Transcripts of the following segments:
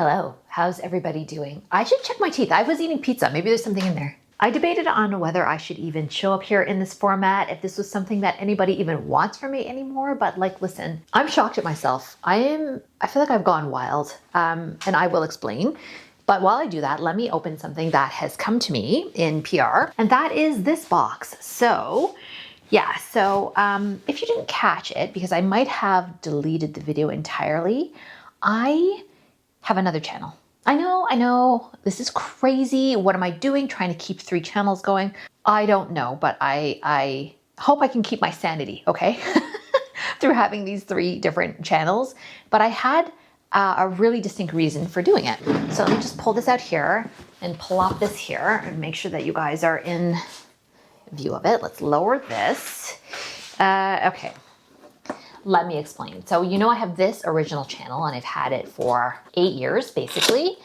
Hello, how's everybody doing? I should check my teeth. I was eating pizza. Maybe there's something in there. I debated on whether I should even show up here in this format, if this was something that anybody even wants from me anymore. But like, listen, I'm shocked at myself. I feel like I've gone wild, and I will explain. But while I do that, let me open something that has come to me in PR, and that is this box. So yeah, so if you didn't catch it, because I might have deleted the video entirely, I have another channel. I know, this is crazy. What am I doing trying to keep 3 channels going? I don't know, but I hope I can keep my sanity, okay? Through having these 3 different channels. But I had a really distinct reason for doing it. So let me just pull this out here and plop this here and make sure that you guys are in view of it. Let's lower this. Okay. Let me explain. So I have this original channel and I've had it for 8 years basically.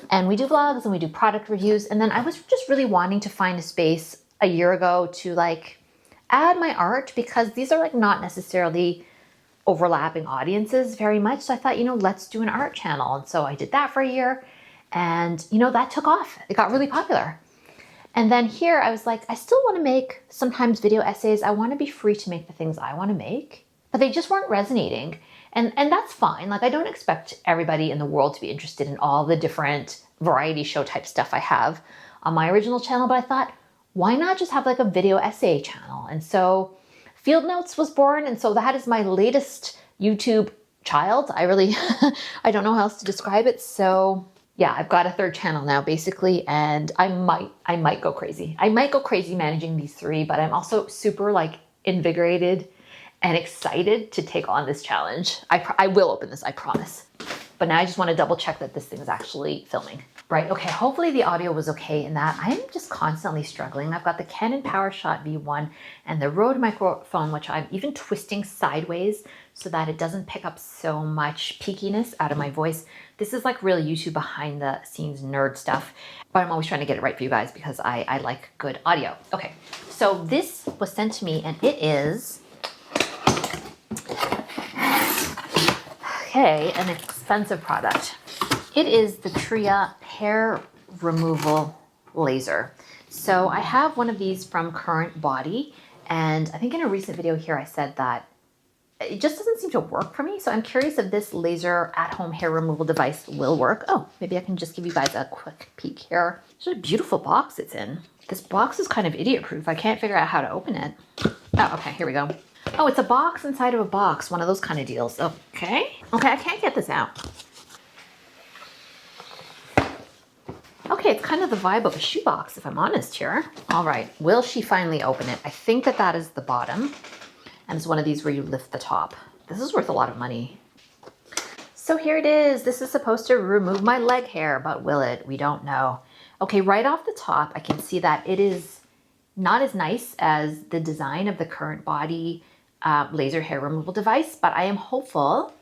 And we do vlogs and we do product reviews. And then I was just really wanting to find a space a year ago to add my art, because these are not necessarily overlapping audiences very much. So I thought, let's do an art channel. And so I did that for a year and that took off. It got really popular. And then here I was like, I still want to make sometimes video essays. I want to be free to make the things I want to make. But they just weren't resonating. And that's fine. I don't expect everybody in the world to be interested in all the different variety show type stuff I have on my original channel. But I thought, why not just have a video essay channel? And so Field Notes was born. And so that is my latest YouTube child. I don't know how else to describe it. So yeah, I've got a 3rd channel now basically. And I might go crazy. I might go crazy managing these 3, but I'm also super invigorated and excited to take on this challenge. I will open this, I promise. But now I just want to double check that this thing is actually filming. Right, okay, hopefully the audio was okay in that. I'm just constantly struggling. I've got the Canon PowerShot V1 and the Rode microphone, which I'm even twisting sideways so that it doesn't pick up so much peakiness out of my voice. This is real YouTube behind the scenes nerd stuff, but I'm always trying to get it right for you guys because I like good audio. Okay, so this was sent to me and it is, an expensive product. It is the Tria hair removal laser. So I have one of these from Current Body, and I think in a recent video here I said that it just doesn't seem to work for me. So I'm curious if this laser at-home hair removal device will work. Oh, maybe I can just give you guys a quick peek here. It's a beautiful box it's in. This box is kind of idiot-proof. I can't figure out how to open it. Oh, okay, here we go. Oh, it's a box inside of a box, one of those kind of deals. Okay, I can't get this out. Okay, it's kind of the vibe of a shoebox, if I'm honest here. All right, will she finally open it? I think that is the bottom, and it's one of these where you lift the top. This is worth a lot of money. So here it is. This is supposed to remove my leg hair, but will it? We don't know. Okay, right off the top, I can see that it is not as nice as the design of the Current Body laser hair removal device, but I am hopeful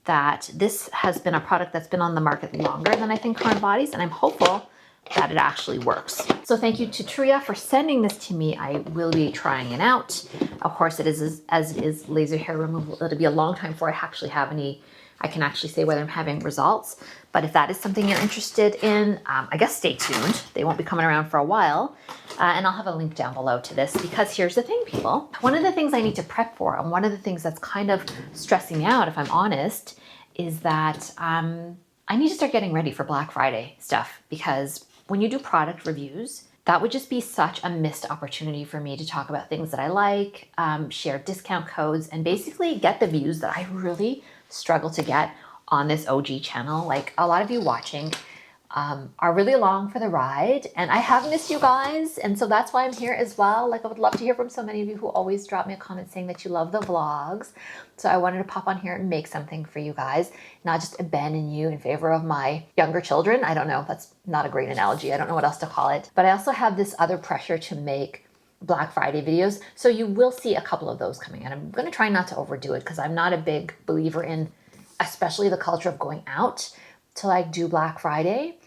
that this has been a product that's been on the market longer than I think Current Body's, and I'm hopeful that it actually works. So thank you to Tria for sending this to me. I will be trying it out. Of course, it is as it is laser hair removal. It'll be a long time before I can actually say whether I'm having results. But if that is something you're interested in, I guess stay tuned. They won't be coming around for a while. And I'll have a link down below to this, because here's the thing, people. One of the things I need to prep for, and one of the things that's kind of stressing me out, if I'm honest, is that I need to start getting ready for Black Friday stuff, because when you do product reviews, that would just be such a missed opportunity for me to talk about things that I like, share discount codes, and basically get the views that I really struggle to get on this OG channel. A lot of you watching are really along for the ride, and I have missed you guys, and so that's why I'm here as well. I would love to hear from so many of you who always drop me a comment saying that you love the vlogs. So I wanted to pop on here and make something for you guys, not just abandon you in favor of my younger children. I don't know, that's not a great analogy. I don't know what else to call it. But I also have this other pressure to make Black Friday videos, so you will see a couple of those coming in. I'm going to try not to overdo it, because I'm not a big believer in especially the culture of going out to do Black Friday.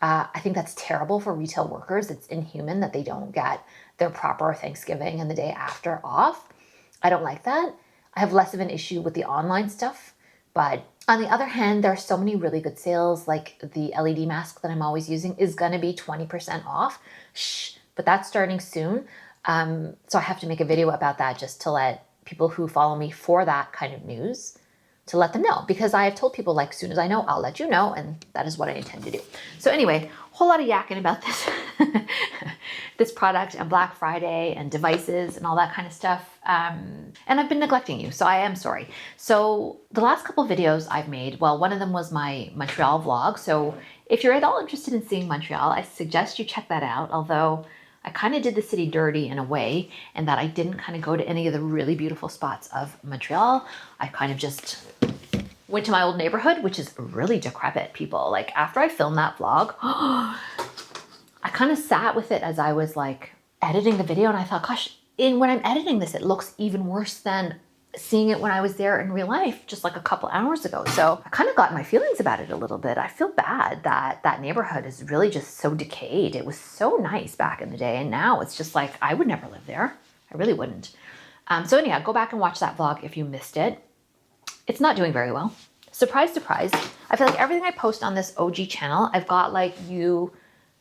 I think that's terrible for retail workers. It's inhuman that they don't get their proper Thanksgiving and the day after off. I don't like that. I have less of an issue with the online stuff, but On the other hand, there are so many really good sales, like the LED mask that I'm always using is gonna be 20% off. Shh, but that's starting soon. So I have to make a video about that just to let people who follow me for that kind of news, to let them know, because I have told people, like, as soon as I know, I'll let you know, and that is what I intend to do. So anyway, whole lot of yakking about this this product and Black Friday and devices and all that kind of stuff. And I've been neglecting you, so I am sorry. So the last couple of videos I've made, well, one of them was my Montreal vlog. So if you're at all interested in seeing Montreal, I suggest you check that out. Although I kind of did the city dirty in a way, and that I didn't kind of go to any of the really beautiful spots of Montreal. I kind of just went to my old neighborhood, which is really decrepit, people. Like, after I filmed that vlog, I kind of sat with it as I was like editing the video, and I thought, gosh, when I'm editing this, it looks even worse than seeing it when I was there in real life just like a couple hours ago. So I kind of got my feelings about it a little bit. I feel bad that that neighborhood is really just so decayed. It was so nice back in the day, and now it's just like, I would never live there. I really wouldn't. So anyhow, go back and watch that vlog if you missed it. It's not doing very well. Surprise, surprise. I feel like everything I post on this OG channel, I've got like you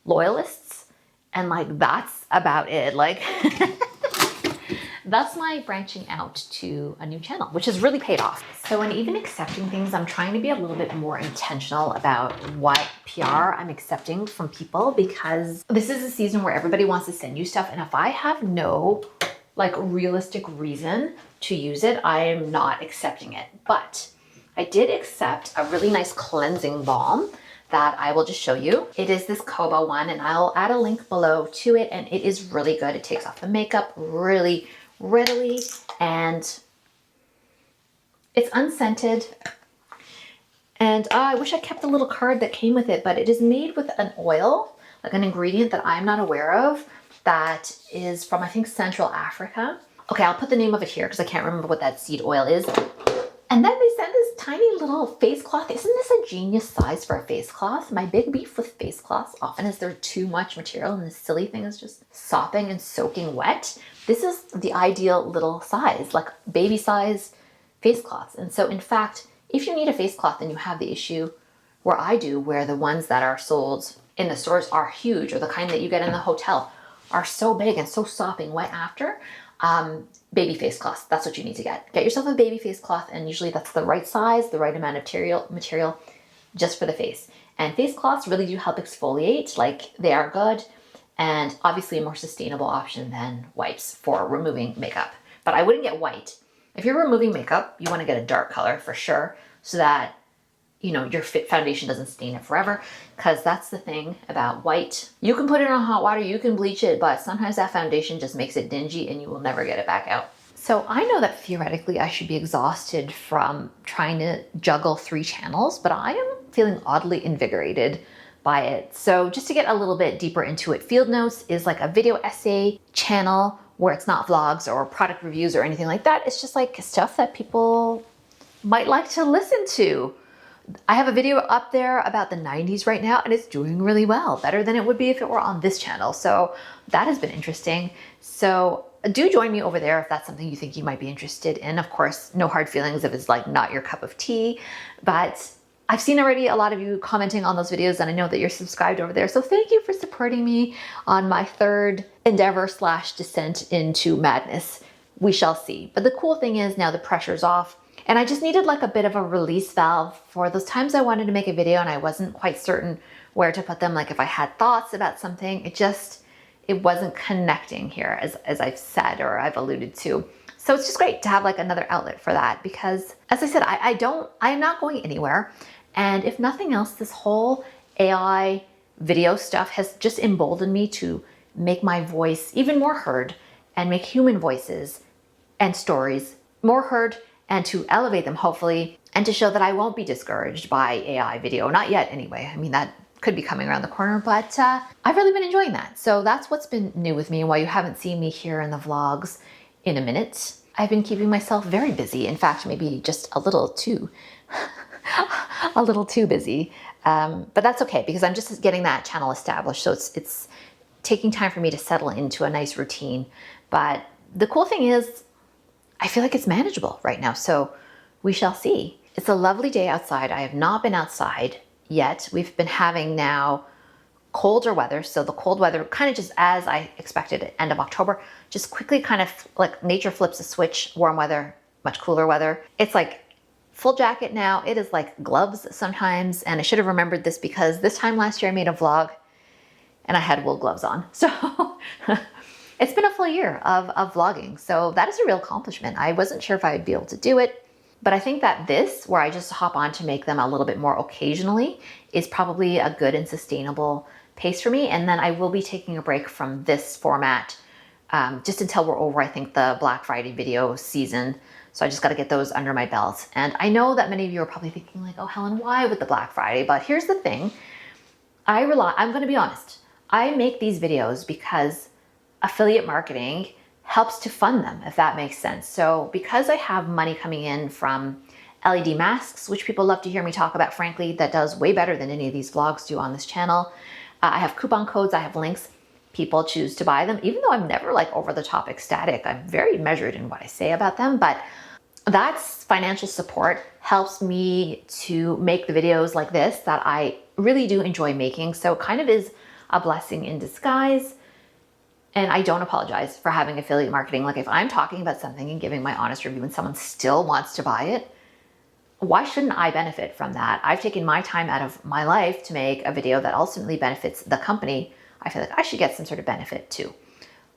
loyalists, and like that's about it. Like that's my branching out to a new channel, which has really paid off. So in even accepting things, I'm trying to be a little bit more intentional about what PR I'm accepting from people, because this is a season where everybody wants to send you stuff. And if I have no like realistic reason to use it, I am not accepting it. But I did accept a really nice cleansing balm that I will just show you. It is this Koba one, and I'll add a link below to it, and it is really good. It takes off the makeup really readily, and it's unscented. And I wish I kept a little card that came with it, but it is made with an oil, like an ingredient that I'm not aware of, that is from, I think, Central Africa. Okay, I'll put the name of it here because I can't remember what that seed oil is. And then they sent this tiny little face cloth. Isn't this a genius size for a face cloth? My big beef with face cloths often is there too much material and the silly thing is just sopping and soaking wet. This is the ideal little size, like baby size face cloths. And so in fact, if you need a face cloth and you have the issue where I do, where the ones that are sold in the stores are huge, or the kind that you get in the hotel are so big and so sopping wet after, baby face cloths, that's what you need to get. Get yourself a baby face cloth, and usually that's the right size, the right amount of material just for the face. And face cloths really do help exfoliate, like they are good, and obviously a more sustainable option than wipes for removing makeup. But I wouldn't get white. If you're removing makeup, you want to get a dark color for sure, so that you know your foundation doesn't stain it forever, because that's the thing about white. You can put it on hot water, you can bleach it, but sometimes that foundation just makes it dingy and you will never get it back out. So I know that theoretically I should be exhausted from trying to juggle 3 channels, but I am feeling oddly invigorated by it. So just to get a little bit deeper into it, Field Notes is like a video essay channel where it's not vlogs or product reviews or anything like that. It's just like stuff that people might like to listen to. I have a video up there about the 90s right now, and it's doing really well, better than it would be if it were on this channel. So that has been interesting. So do join me over there if that's something you think you might be interested in. Of course, no hard feelings if it's like not your cup of tea, but I've seen already a lot of you commenting on those videos, and I know that you're subscribed over there. So thank you for supporting me on my 3rd endeavor / descent into madness. We shall see. But the cool thing is now the pressure's off. And I just needed like a bit of a release valve for those times I wanted to make a video and I wasn't quite certain where to put them. Like if I had thoughts about something, it wasn't connecting here, as I've said or I've alluded to. So it's just great to have like another outlet for that, because as I said, I'm not going anywhere. And if nothing else, this whole AI video stuff has just emboldened me to make my voice even more heard and make human voices and stories more heard, and to elevate them, hopefully, and to show that I won't be discouraged by AI video. Not yet, anyway. I mean, that could be coming around the corner, but I've really been enjoying that. So that's what's been new with me. And while you haven't seen me here in the vlogs in a minute, I've been keeping myself very busy. In fact, maybe just a little too busy. But that's okay, because I'm just getting that channel established. So it's taking time for me to settle into a nice routine. But the cool thing is, I feel like it's manageable right now, so we shall see. It's a lovely day outside. I have not been outside yet. We've been having now colder weather. So the cold weather kind of just as I expected at end of October, just quickly kind of like nature flips a switch, warm weather, much cooler weather. It's like full jacket now. It is like gloves sometimes. And I should have remembered this because this time last year I made a vlog and I had wool gloves on. So it's been a full year of vlogging. So that is a real accomplishment. I wasn't sure if I would be able to do it. But I think that this, where I just hop on to make them a little bit more occasionally, is probably a good and sustainable pace for me. And then I will be taking a break from this format just until we're over, I think, the Black Friday video season. So I just got to get those under my belt. And I know that many of you are probably thinking like, oh, Helen, why with the Black Friday? But here's the thing. I'm going to be honest. I make these videos because affiliate marketing helps to fund them, if that makes sense. So because I have money coming in from LED masks, which people love to hear me talk about, frankly, that does way better than any of these vlogs do on this channel. I have coupon codes, I have links. People choose to buy them, even though I'm never like over the top ecstatic. I'm very measured in what I say about them, but that's financial support, helps me to make the videos like this that I really do enjoy making. So it kind of is a blessing in disguise. And I don't apologize for having affiliate marketing. Like if I'm talking about something and giving my honest review and someone still wants to buy it, why shouldn't I benefit from that? I've taken my time out of my life to make a video that ultimately benefits the company. I feel like I should get some sort of benefit too.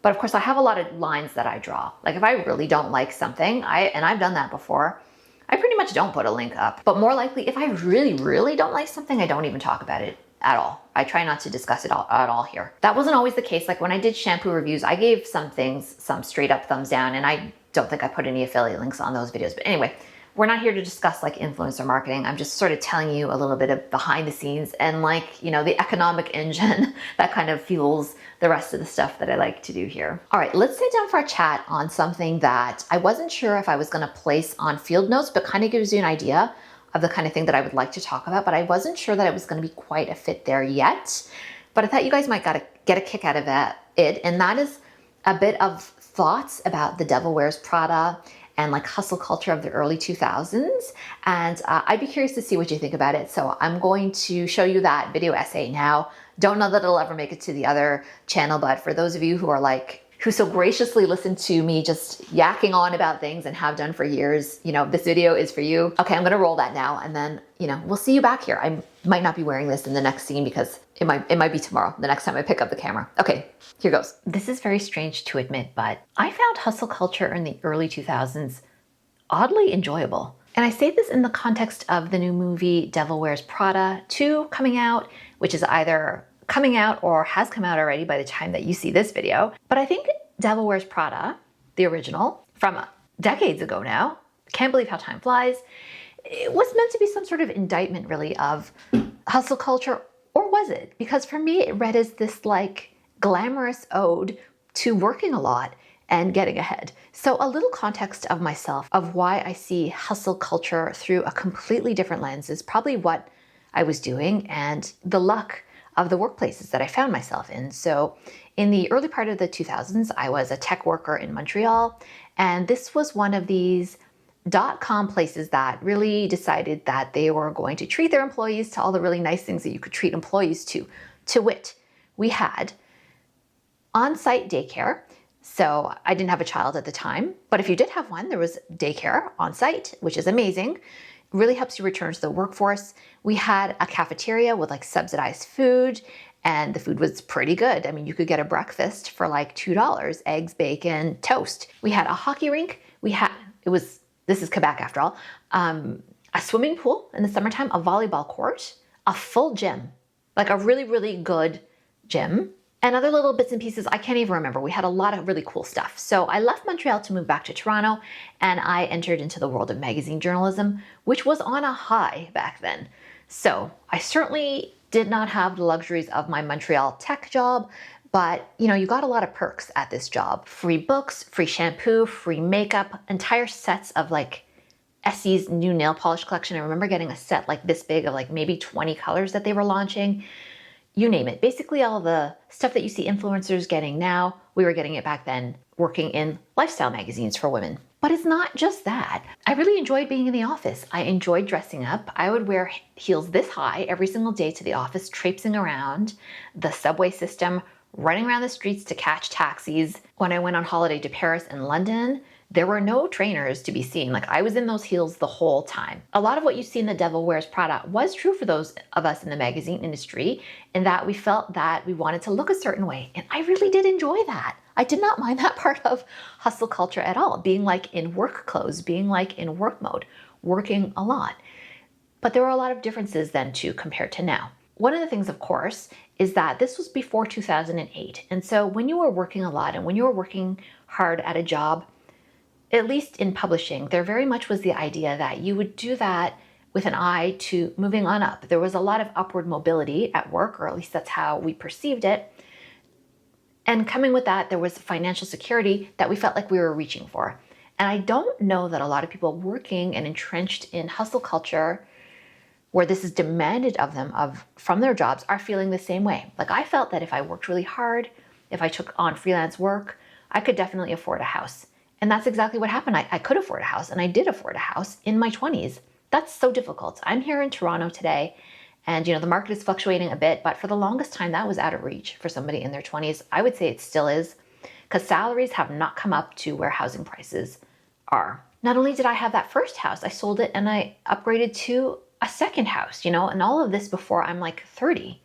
But of course I have a lot of lines that I draw. Like if I really don't like something, and I've done that before, I pretty much don't put a link up. But more likely, if I really, really don't like something, I don't even talk about it at all. I try not to discuss it at all here. That wasn't always the case. Like when I did shampoo reviews, I gave some things some straight up thumbs down, and I don't think I put any affiliate links on those videos. But anyway, we're not here to discuss like influencer marketing. I'm just sort of telling you a little bit of behind the scenes and like, you know, the economic engine that kind of fuels the rest of the stuff that I like to do here. All right, let's sit down for a chat on something that I wasn't sure if I was going to place on field notes, but kind of gives you an idea of the kind of thing that I would like to talk about, but I wasn't sure that it was going to be quite a fit there yet. But I thought you guys might get a kick out of it, and that is a bit of thoughts about the Devil Wears Prada and like hustle culture of the early 2000s. And I'd be curious to see what you think about it. So I'm going to show you that video essay now. Don't know that it'll ever make it to the other channel, but for those of you who are like, who so graciously listen to me just yakking on about things and have done for years, you know, this video is for you. Okay, I'm gonna roll that now, and then, you know, we'll see you back here. I might not be wearing this in the next scene because it might be tomorrow, the next time I pick up the camera. Okay, here goes. This is very strange to admit, but I found hustle culture in the early 2000s oddly enjoyable. And I say this in the context of the new movie Devil Wears Prada 2 coming out, which is either coming out or has come out already by the time that you see this video. But I think Devil Wears Prada, the original, from decades ago now, can't believe how time flies, it was meant to be some sort of indictment really of hustle culture, or was it? Because for me, it read as this like glamorous ode to working a lot and getting ahead. So a little context of myself, of why I see hustle culture through a completely different lens is probably what I was doing and the luck of the workplaces that I found myself in. So in the early part of the 2000s, I was a tech worker in Montreal, and this was one of these .com places that really decided that they were going to treat their employees to all the really nice things that you could treat employees to. To wit, we had on-site daycare. So I didn't have a child at the time, but if you did have one, there was daycare on site, which is amazing. Really helps you return to the workforce. We had a cafeteria with like subsidized food, and the food was pretty good. I mean, you could get a breakfast for like $2, eggs, bacon, toast. We had a hockey rink. This is Quebec after all, a swimming pool in the summertime, a volleyball court, a full gym, like a really, really good gym, and other little bits and pieces. I can't even remember. We had a lot of really cool stuff. So I left Montreal to move back to Toronto, and I entered into the world of magazine journalism, which was on a high back then. So I certainly did not have the luxuries of my Montreal tech job, but you know, you got a lot of perks at this job. Free books, free shampoo, free makeup, entire sets of like Essie's new nail polish collection. I remember getting a set like this big of like maybe 20 colors that they were launching. You name it. Basically all the stuff that you see influencers getting now, we were getting it back then working in lifestyle magazines for women. But it's not just that. I really enjoyed being in the office. I enjoyed dressing up. I would wear heels this high every single day to the office, traipsing around the subway system, running around the streets to catch taxis. When I went on holiday to Paris and London, there were no trainers to be seen. Like, I was in those heels the whole time. A lot of what you see in The Devil Wears Prada was true for those of us in the magazine industry, in that we felt that we wanted to look a certain way. And I really did enjoy that. I did not mind that part of hustle culture at all, being like in work clothes, being like in work mode, working a lot. But there were a lot of differences then too compared to now. One of the things, of course, is that this was before 2008. And so when you were working a lot and when you were working hard at a job, at least in publishing, there very much was the idea that you would do that with an eye to moving on up. There was a lot of upward mobility at work, or at least that's how we perceived it. And coming with that, there was financial security that we felt like we were reaching for. And I don't know that a lot of people working and entrenched in hustle culture, where this is demanded of them from their jobs, are feeling the same way. Like, I felt that if I worked really hard, if I took on freelance work, I could definitely afford a house. And that's exactly what happened. I could afford a house, and I did afford a house in my 20s. That's so difficult. I'm here in Toronto today, and the market is fluctuating a bit, but for the longest time that was out of reach for somebody in their 20s. I would say it still is, because salaries have not come up to where housing prices are. Not only did I have that first house, I sold it and I upgraded to a second house, and all of this before I'm like 30.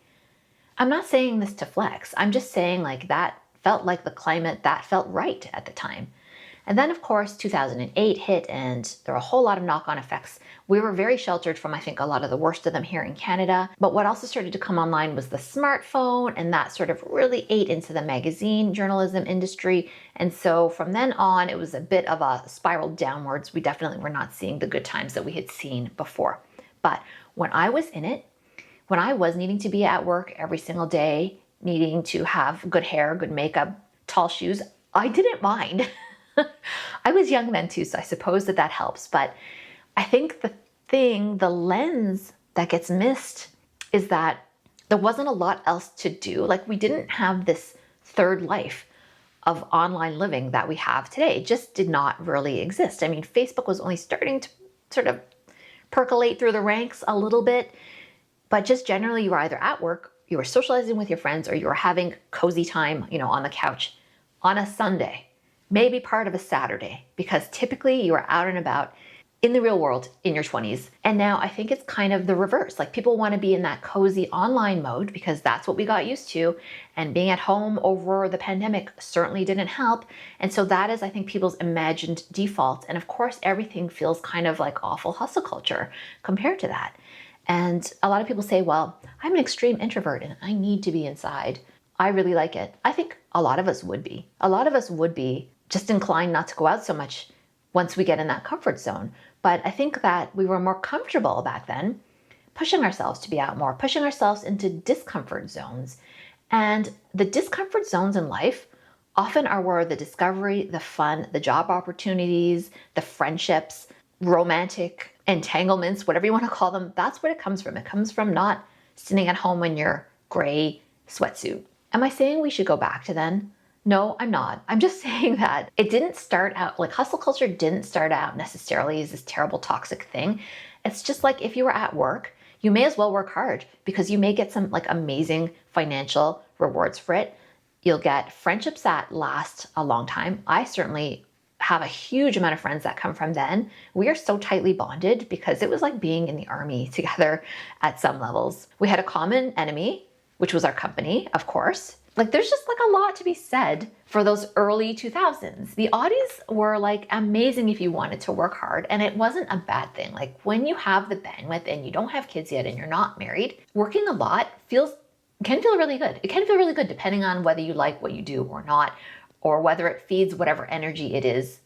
I'm not saying this to flex. I'm just saying, like, that felt like the climate that felt right at the time. And then, of course, 2008 hit, and there were a whole lot of knock-on effects. We were very sheltered from, I think, a lot of the worst of them here in Canada. But what also started to come online was the smartphone, and that sort of really ate into the magazine journalism industry. And so from then on, it was a bit of a spiral downwards. We definitely were not seeing the good times that we had seen before. But when I was in it, when I was needing to be at work every single day, needing to have good hair, good makeup, tall shoes, I didn't mind. I was young then too, so I suppose that helps. But I think the lens that gets missed is that there wasn't a lot else to do. Like, we didn't have this third life of online living that we have today. It just did not really exist. I mean, Facebook was only starting to sort of percolate through the ranks a little bit, but just generally you were either at work, you were socializing with your friends, or you were having cozy time, on the couch on a Sunday. Maybe part of a Saturday, because typically you are out and about in the real world in your 20s. And now I think it's kind of the reverse. Like, people want to be in that cozy online mode because that's what we got used to. And being at home over the pandemic certainly didn't help. And so that is, I think, people's imagined default. And of course, everything feels kind of like awful hustle culture compared to that. And a lot of people say, well, I'm an extreme introvert and I need to be inside. I really like it. I think a lot of us would be. A lot of us would be just inclined not to go out so much once we get in that comfort zone. But I think that we were more comfortable back then, pushing ourselves to be out more, pushing ourselves into discomfort zones. And the discomfort zones in life often are where the discovery, the fun, the job opportunities, the friendships, romantic entanglements, whatever you want to call them, that's where it comes from. It comes from not sitting at home in your gray sweatsuit. Am I saying we should go back to then? No, I'm not. I'm just saying that it didn't start out, like, hustle culture didn't start out necessarily as this terrible toxic thing. It's just like, if you were at work, you may as well work hard, because you may get some like amazing financial rewards for it. You'll get friendships that last a long time. I certainly have a huge amount of friends that come from then. We are so tightly bonded because it was like being in the army together at some levels. We had a common enemy, which was our company, of course. Like, there's just like a lot to be said for those early 2000s. The Audis were like amazing if you wanted to work hard, and it wasn't a bad thing. Like, when you have the bandwidth and you don't have kids yet and you're not married, working a lot can feel really good. It can feel really good depending on whether you like what you do or not, or whether it feeds whatever energy it is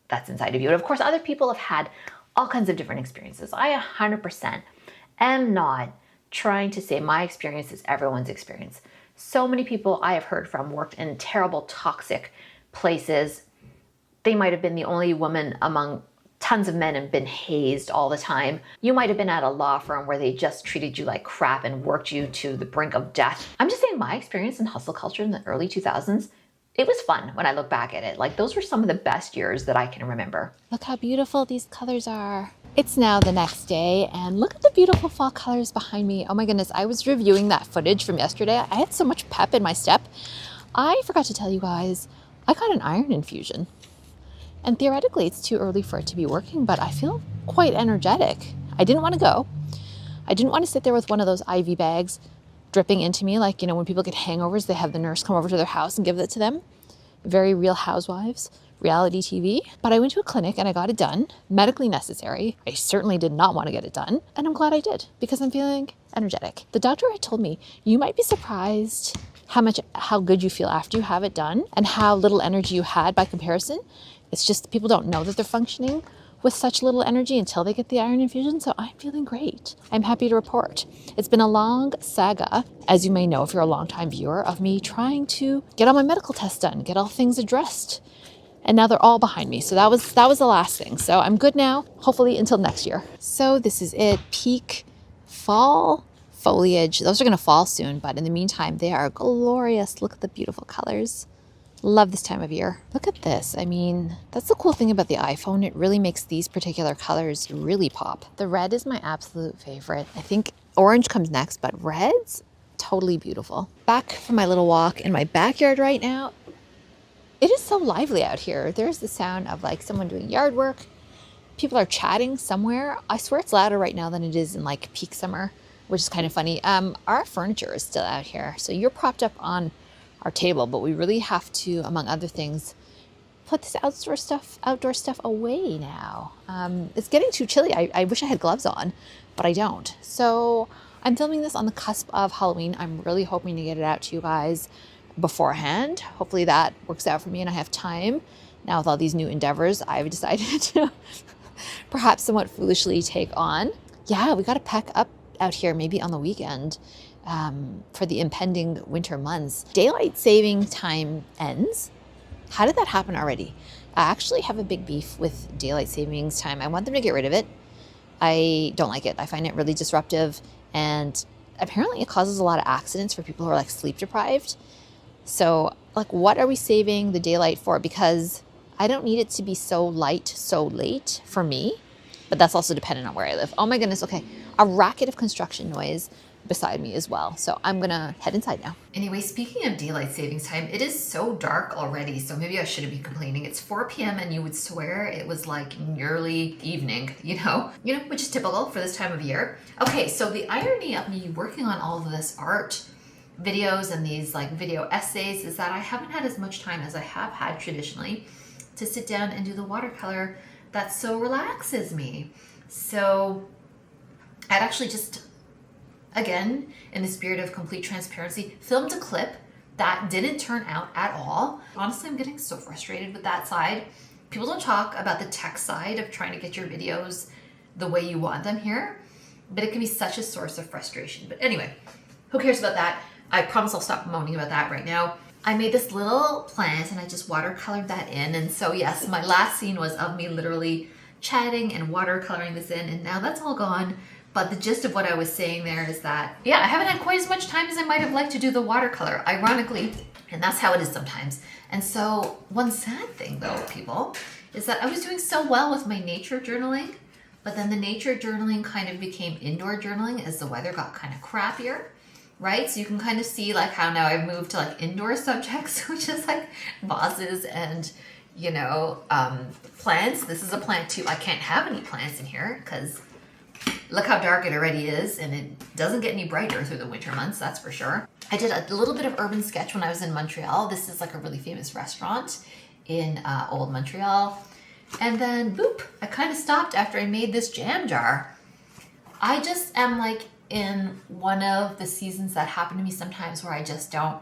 that's inside of you. And of course, other people have had all kinds of different experiences. I 100% am not trying to say my experience is everyone's experience. So many people I have heard from worked in terrible, toxic places. They might have been the only woman among tons of men and been hazed all the time. You might have been at a law firm where they just treated you like crap and worked you to the brink of death. I'm just saying my experience in hustle culture in the early 2000s it was fun when I look back at it. Like those were some of the best years that I can remember. Look how beautiful these colors are. It's now the next day and look at the beautiful fall colors behind me. Oh my goodness, I was reviewing that footage from yesterday. I had so much pep in my step. I forgot to tell you guys, I got an iron infusion. And theoretically, it's too early for it to be working, but I feel quite energetic. I didn't want to go. I didn't want to sit there with one of those IV bags dripping into me. Like, you know, when people get hangovers, they have the nurse come over to their house and give it to them. Very Real Housewives, reality TV. But I went to a clinic and I got it done. Medically necessary. I certainly did not want to get it done. And I'm glad I did because I'm feeling energetic. The doctor had told me, you might be surprised how good you feel after you have it done and how little energy you had by comparison. It's just people don't know that they're functioning with such little energy until they get the iron infusion. So I'm feeling great. I'm happy to report. It's been a long saga, as you may know if you're a longtime viewer, of me trying to get all my medical tests done, get all things addressed. And now they're all behind me. So that was the last thing. So I'm good now, hopefully until next year. So this is it, peak fall foliage. Those are gonna fall soon, but in the meantime, they are glorious. Look at the beautiful colors. Love this time of year. Look at this. I mean, that's the cool thing about the iPhone. It really makes these particular colors really pop. The red is my absolute favorite. I think orange comes next, but red's totally beautiful. Back from my little walk in my backyard right now. It is so lively out here. There's the sound of like someone doing yard work. People are chatting somewhere. I swear it's louder right now than it is in like peak summer, which is kind of funny. Our furniture is still out here. So you're propped up on our table, but we really have to, among other things, put this outdoor stuff away now. It's getting too chilly. I wish I had gloves on, but I don't. So I'm filming this on the cusp of Halloween. I'm really hoping to get it out to you guys beforehand. Hopefully that works out for me and I have time. Now with all these new endeavors, I've decided to perhaps somewhat foolishly take on. Yeah, we got to pack up out here maybe on the weekend. For the impending winter months. Daylight saving time ends. How did that happen already? I actually have a big beef with daylight savings time. I want them to get rid of it. I don't like it. I find it really disruptive and apparently it causes a lot of accidents for people who are like sleep deprived. So like what are we saving the daylight for? Because I don't need it to be so light so late for me, but that's also dependent on where I live. Oh my goodness, okay. A racket of construction noise beside me as well. So I'm gonna head inside now. Anyway, speaking of daylight savings time, it is so dark already, so maybe I shouldn't be complaining. It's 4 p.m. and you would swear it was like nearly evening, you know, which is typical for this time of year. Okay, so the irony of me working on all of this art videos and these like video essays is that I haven't had as much time as I have had traditionally to sit down and do the watercolor that so relaxes me. So I'd actually just, again, in the spirit of complete transparency, filmed a clip that didn't turn out at all. Honestly, I'm getting so frustrated with that side. People don't talk about the tech side of trying to get your videos the way you want them here, but it can be such a source of frustration. But anyway, who cares about that? I promise I'll stop moaning about that right now. I made this little plant and I just watercolored that in. And so yes, my last scene was of me literally chatting and watercoloring this in, and now that's all gone. But the gist of what I was saying there is that, yeah, I haven't had quite as much time as I might have liked to do the watercolor, ironically, and that's how it is sometimes. And so one sad thing though, people, is that I was doing so well with my nature journaling, but then the nature journaling kind of became indoor journaling as the weather got kind of crappier, right? So you can kind of see like how now I've moved to like indoor subjects, which is like vases and, you know, plants. This is a plant too. I can't have any plants in here because look how dark it already is, and it doesn't get any brighter through the winter months, that's for sure. I did a little bit of urban sketch when I was in Montreal. This is like a really famous restaurant in old Montreal. And then, boop, I kind of stopped after I made this jam jar. I just am like in one of the seasons that happen to me sometimes where I just don't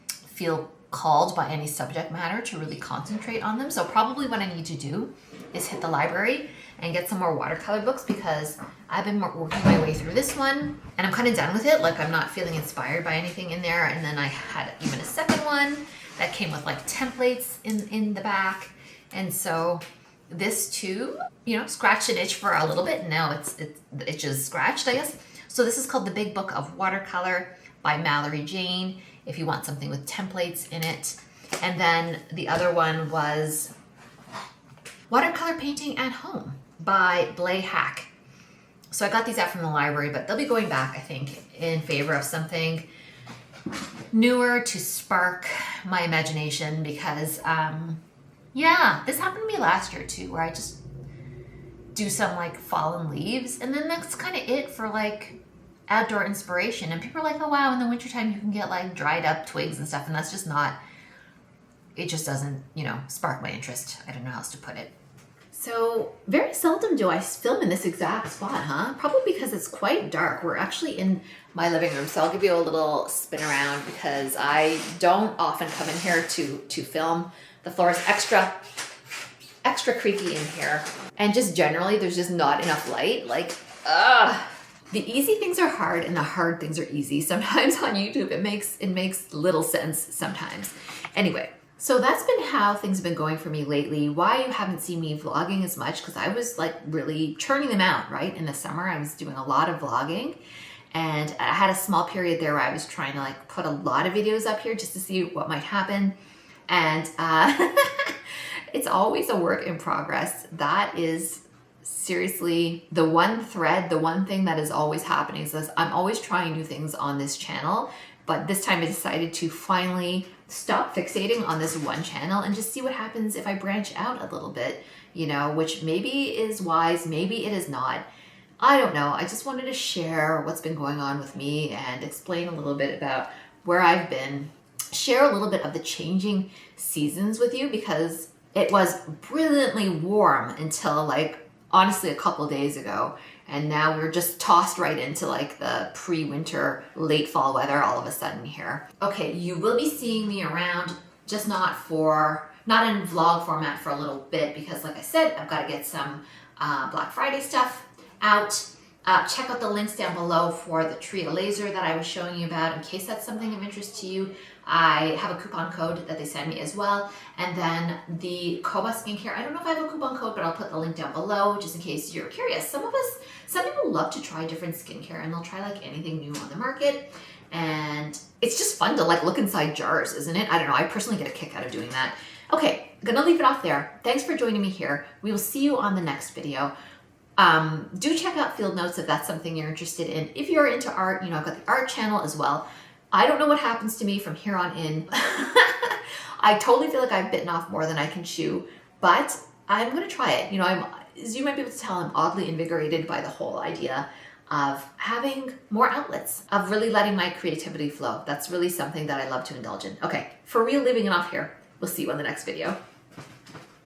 feel called by any subject matter to really concentrate on them. So probably what I need to do is hit the library and get some more watercolor books because I've been working my way through this one and I'm kind of done with it. Like I'm not feeling inspired by anything in there. And then I had even a second one that came with like templates in the back. And so this too, you know, scratched an itch for a little bit. And now the itch is scratched, I guess. So this is called The Big Book of Watercolor by Mallory Jane. If you want something with templates in it. And then the other one was Watercolor Painting at Home by Blay Hack. So I got these out from the library, but they'll be going back, I think, in favor of something newer to spark my imagination because, yeah, this happened to me last year too, where I just do some like fallen leaves and then that's kind of it for like outdoor inspiration. And people are like, oh wow, in the wintertime you can get like dried up twigs and stuff, and that's just not, it just doesn't, you know, spark my interest. I don't know how else to put it. So very seldom do I film in this exact spot, huh? Probably because it's quite dark. We're actually in my living room, so I'll give you a little spin around because I don't often come in here to film. The floor is extra creaky in here. And just generally, there's just not enough light. Like, the easy things are hard and the hard things are easy. Sometimes on YouTube, it makes little sense sometimes. Anyway, so that's been how things have been going for me lately. Why you haven't seen me vlogging as much, because I was like really churning them out, right? In the summer, I was doing a lot of vlogging. And I had a small period there where I was trying to like put a lot of videos up here just to see what might happen. And it's always a work in progress. That is seriously the one thread, the one thing that is always happening is this. I'm always trying new things on this channel, but this time I decided to finally stop fixating on this one channel and just see what happens if I branch out a little bit, you know, which maybe is wise, maybe it is not. I don't know. I just wanted to share what's been going on with me and explain a little bit about where I've been, share a little bit of the changing seasons with you, because it was brilliantly warm until like honestly a couple days ago, and now we're just tossed right into like the pre-winter late fall weather all of a sudden here. Okay, you will be seeing me around, just not in vlog format for a little bit, because like I said, I've got to get some Black Friday stuff out. Check out the links down below for the Tria laser that I was showing you about in case that's something of interest to you. I have a coupon code that they send me as well. And then the Koba skincare, I don't know if I have a coupon code, but I'll put the link down below just in case you're curious. Some people love to try different skincare and they'll try like anything new on the market. And it's just fun to like look inside jars, isn't it? I don't know. I personally get a kick out of doing that. Okay, I'm gonna leave it off there. Thanks for joining me here. We will see you on the next video. Do check out Field Notes if that's something you're interested in. If you're into art, you know, I've got the art channel as well. I don't know what happens to me from here on in. I totally feel like I've bitten off more than I can chew, but I'm gonna try it. You know, as you might be able to tell, I'm oddly invigorated by the whole idea of having more outlets, of really letting my creativity flow. That's really something that I love to indulge in. Okay, for real, leaving it off here. We'll see you on the next video.